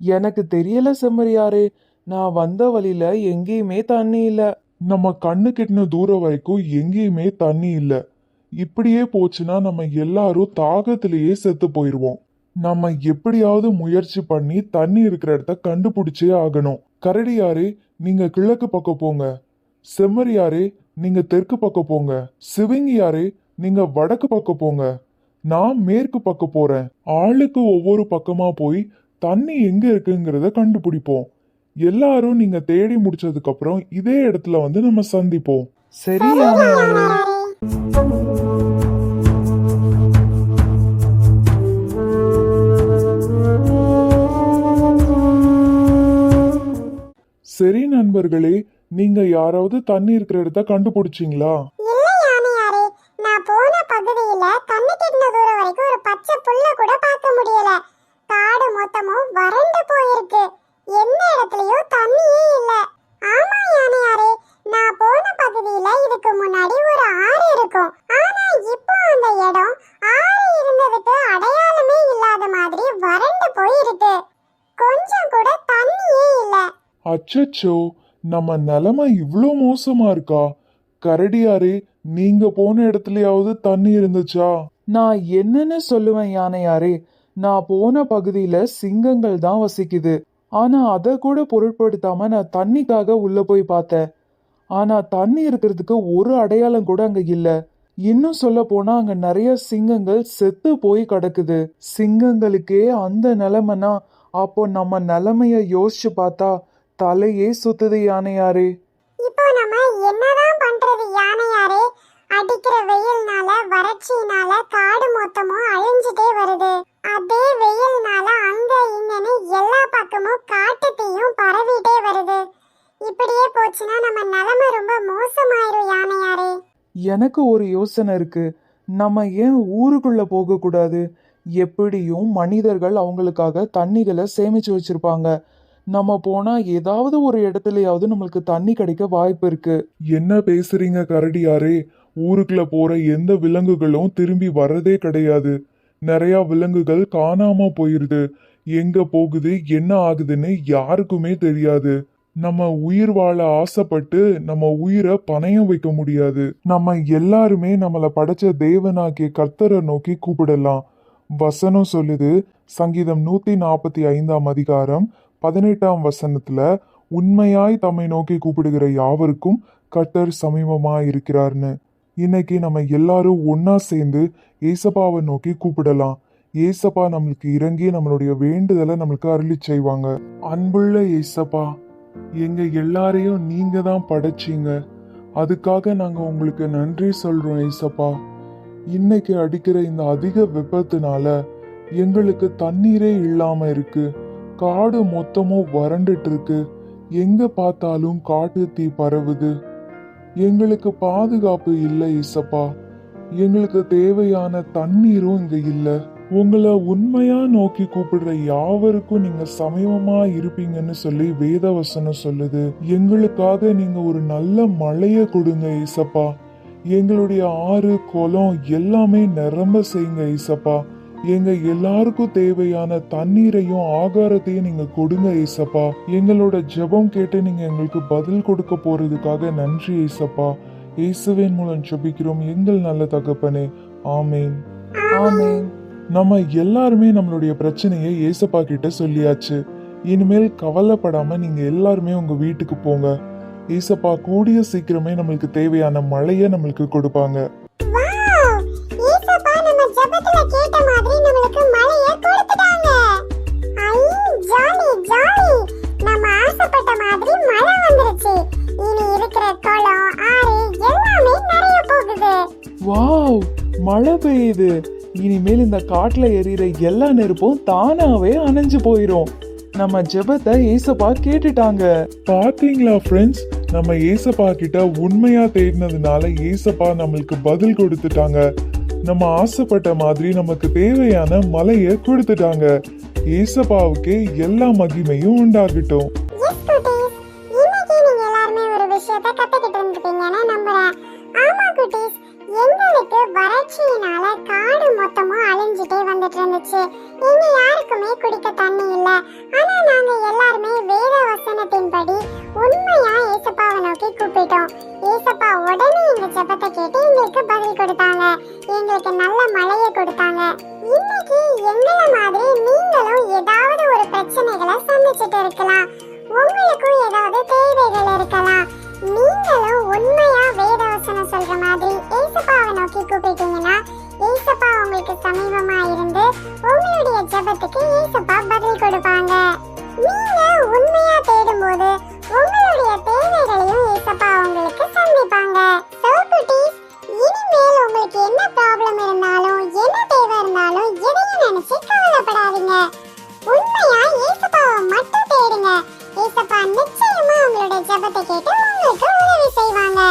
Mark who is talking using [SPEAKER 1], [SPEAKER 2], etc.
[SPEAKER 1] எனக்கு தெரியல செம்மறியாரே. நான் வந்த வழியில எங்கேயுமே தண்ணி இல்ல.
[SPEAKER 2] நம்ம கண்ணு கெட்டின தூரம் வரைக்கும் எங்கேயுமே தண்ணி இல்ல. இப்படியே போச்சுன்னா நம்ம எல்லாரும் தாகத்திலேயே செத்து போயிருவோம். நம்ம எப்படியாவது முயற்சி பண்ணி தண்ணி இருக்கிற இடத்த கண்டுபிடிச்சே ஆகணும். கரடியாரே, நீங்க கிழக்கு பக்கம் போங்க. செம்மறியாரே, நீங்க தெற்கு பக்கம் போங்க. சிவங்கியாரே, நீங்க வடக்கு பக்கம் போங்க. நான் மேற்கு பக்கம் போறேன். ஆளுக்கு ஒவ்வொரு பக்கமா போய் தண்ணி எங்க இருக்குங்கிறத கண்டுபிடிப்போம். எல்லாரும் நீங்க தேடி முடிச்சதுக்கு அப்புறம் இதே இடத்துல வந்து நம்ம சந்திப்போம்.
[SPEAKER 1] சரி யானையாரே.
[SPEAKER 2] சரி நண்பர்களே, நீங்க யாராவது தண்ணி இருக்கிற இடத்த கண்டுபிடிச்சிங்களா?
[SPEAKER 3] இல்ல யானையாரே, நான் போன பகுதியில கண்ணு கெட்டின தூரம் வரைக்கும் ஒரு பச்சை புல்ல கூட பார்க்க முடியல. காடு மொத்தமும் வறண்டு போயிருக்கு. எந்த இடத்துலயும் தண்ணியே இல்ல. ஆமா யானையாரே, நான் போன பகுதியில இதுக்கு முன்னாடி ஒரு ஆறு இருக்கும். ஆனா இப்போ அந்த இடம் ஆறு இருந்ததுக்கு அடையாளமே இல்லாத மாதிரி வறண்டு போயிருக்கு. கொஞ்சம் கூட தண்ணியே இல்ல.
[SPEAKER 2] அச்சச்சோ, நம்ம நிலைமை இவ்ளோ மோசமா இருக்கா? கரடியாரே, நீங்க போன இடத்துலயாவது தண்ணி இருந்துச்சா?
[SPEAKER 1] நான் என்னன்னு சொல்லுவேன் யானையாரே. நான் போன பகுதியில சிங்கங்கள் தான் வசிக்குது. ஆனா அதை கூட பொருட்படுத்தாம நான் தண்ணிக்காக உள்ள போய் பார்த்தேன். ஆனா தண்ணி இருக்கிறதுக்கு ஒரு அடையாளம் கூட அங்க இல்ல. இன்னும் சொல்ல போனா அங்க நிறைய சிங்கங்கள் செத்து போய் கிடக்குது. சிங்கங்களுக்கே அந்த நிலைமைனா அப்போ நம்ம நிலைமைய யோசிச்சு பார்த்தா தலையே சுத்துது யானையாரே.
[SPEAKER 3] இப்போ நம்ம என்னதான் பண்றது யானையாரே? அடிக்கிற வெயில்னால வறட்சியினால காடு மொத்தமும் அழிஞ்சிட்டே வருது. அதே வெயில்னால அங்க இங்கன்னு எல்லா பக்கமும் காட்டு தீயும் பரவிட்டே வருது. இப்படியே போச்சுன்னா நம்ம நிலைமை ரொம்ப மோசமாயிரும் யானையாரே.
[SPEAKER 1] எனக்கு ஒரு யோசனை இருக்கு. நம்ம ஏன் ஊருக்குள்ள போக கூடாது? எப்படியும் மனிதர்கள் அவங்களுக்காக தண்ணிகளை சேமிச்சு வச்சிருப்பாங்க. நம்ம போனா ஏதாவது ஒரு இடத்துலயாவது நம்மளுக்கு தண்ணி கிடைக்க வாய்ப்பு இருக்கு.
[SPEAKER 2] என்ன பேசுறீங்க கரடியாரே? ஊருக்குள்ள போற எந்த விலங்குகளும் திரும்பி வர்றதே கிடையாது. நிறைய விலங்குகள் காணாம போயிருது. எங்க போகுது, என்ன ஆகுதுன்னு யாருக்குமே தெரியாது. நம்ம உயிர் வாழ ஆசைப்பட்டு நம்ம உயிரை பணயம் வைக்க முடியாது. நம்ம எல்லாருமே நம்மள படைச்ச தேவனாகிய கர்த்தரை நோக்கி கூப்பிடலாம். வசனம் சொல்லுது, சங்கீதம் 145 அதிகாரம் 18 வசனத்துல, உண்மையாய் தம்மை நோக்கி கூப்பிடுகிற யாவருக்கும் கர்த்தர் சமீபமாய் இருக்கிறார்னு. இன்னைக்கு நம்ம எல்லாரும் ஒன்னா சேர்ந்து ஏசப்பாவை நோக்கி கூப்பிடலாம். ஏசப்பா நம்மளுக்கு இறங்கி நம்மளுடைய வேண்டுதலை நம்மளுக்கு அருளி செய்வாங்க. அன்புள்ள ஏசப்பா, எங்க எல்லாரையும் நீங்க தான் படைச்சீங்க. அதுக்காக நாங்க உங்களுக்கு நன்றி சொல்றோம் ஏசப்பா. இன்னைக்கு அடிக்கிற இந்த அதிக வெப்பத்தினால எங்களுக்கு தண்ணீரே இல்லாம இருக்கு. காடு மொத்தமும் வறண்டுட்டு இருக்கு. எங்க பார்த்தாலும் காட்டு தீ பரவுது. எங்களுக்கு பாதுகாப்பு இல்லை ஏசப்பா. எங்களுக்கு தேவையான தண்ணீரும் இங்க இல்ல. உங்களை உண்மையா நோக்கி கூப்பிடுற யாவருக்கும் நீங்க சமீபமா இருப்பீங்கன்னு சொல்லி வேதவசனம் சொல்லுது. எங்களுக்காக நீங்க ஒரு நல்ல மழைய கொடுங்க ஏசப்பா. எங்களுடைய ஆறு குளம் எல்லாமே நிரம்ப செய்யுங்க ஏசப்பா. எங்க எல்லாருக்கும் தேவையான தண்ணீரையும் ஆகாரத்தையும் நீங்க கொடுங்க ஏசப்பா. எங்களோட ஜெபம் கேட்டு நீங்க எங்களுக்கு பதில் கொடுக்க போறதுக்காக நன்றி ஏசப்பா. இயேசுவின் மூலம் ஜெபிக்கிறோம் எங்கள் நல்ல தகப்பனே, ஆமேன்.
[SPEAKER 1] ஆமென்.
[SPEAKER 2] நம்ம எல்லாருமே நம்மளுடைய பிரச்சனையை ஏசப்பா கிட்ட சொல்லியாச்சு. இனிமேல் கவலைப்படாம நீங்க எல்லாருமே உங்க வீட்டுக்கு போங்க. ஏசப்பா கூடிய சீக்கிரமே நம்மளுக்கு தேவையான மழைய நம்மளுக்கு கொடுப்பாங்க.
[SPEAKER 3] வாவ்! ஏசப்பா நம்ம ஜெபத்துல கேட்ட மாதிரி நம்மளுக்கு மழையை கொடுத்துட்டாங்க. ஐ ஜாலி ஜாலி! நம்ம ஆசைப்பட்ட மாதிரி மழை வந்துருச்சு. இனி இருக்கிற குளம், ஆறு எல்லாமே நிறைய போகுது.
[SPEAKER 1] வாவ், மழை பெய்யுது. இனிமேல் இந்த காட்டுல எரியிற எல்லா நெருப்பும் தானாவே அணைஞ்சு போயிரும். நம்ம ஜெபத்தை ஏசப்பா கேட்டுட்டாங்க.
[SPEAKER 2] பாத்தீங்களா ஃப்ரெண்ட்ஸ், நம்ம ஏசப்பா கிட்ட உண்மையா தேடினதுனால ஏசப்பா நம்மளுக்கு பதில் கொடுத்துட்டாங்க. நம்ம ஆசைப்பட்ட மாதிரி நமக்கு தேவையான மலையை கொடுத்துட்டாங்க. ஏசப்பாவுக்கே எல்லா மகிமையும் உண்டாகட்டும்.
[SPEAKER 3] எஸ் குட்டீஸ், இன்னைக்கு நீங்க எல்லாரும் ஒரு விஷயத்தை கத்துக்கிட்டு இருந்திருப்பீங்கன்னு நம்புறேன். ஆமா குட்டீஸ், எங்களுக்கு வறட்சியினால காடு மொத்தமும் அழிஞ்சிட்டே வந்துட்டு இருந்துச்சு. இங்க யாருக்குமே குடிக்க தண்ணி இல்ல. இல்ல. ஆனா நாங்க எல்லாருமே வேத வசனத்தின்படி உண்மையா ஏசப்பாவை நோக்கி கூப்பிட்டோம். ஏசப்பா உடனே எங்க ஜெபத்தை கேட்டு எங்களுக்கு பதில் கொடுத்தாங்க. எங்களுக்கு நல்ல மழையை கொடுத்தாங்க. இன்னைக்கு எங்கள மாதிரி நீங்களும் ஏதாவது ஒரு பிரச்சனைகளை சந்திச்சுட்டு இருக்கலாம். உங்களுக்கும் ஏதாவது தேவைகள் இருக்கலாம். நீங்களும் உண்மையா வேதவசனம் சொல்ற மாதிரி ஏசப்பாவை நோக்கி கூப்பிட்டீங்கன்னா ஏசப்பா உங்களுக்கு சமீபமா இருந்து உங்களுடைய ஜெபத்துக்கு ஏசப்பா பதில் கொடுப்பாங்க. நீங்க உண்மையா தேடும்போது உங்களுடைய தேவைகளையும் ஏசப்பா உங்களுக்கு சந்திப்பாங்க. So குட்டீஸ், இனிமேல் உங்களுக்கு என்ன ப்ராப்ளம் இருந்தாலும் என்ன தேவை இருந்தாலும் எதையும் நினைச்சு கவலைப்படாதீங்க. உண்மையா ஏசப்பாவை மட்டும் தேடுங்க. ஏசப்பா நிச்சயமா உங்களுடைய ஜெபத்தை கேட்டு உங்களுக்கு உதவி செய்வாங்க.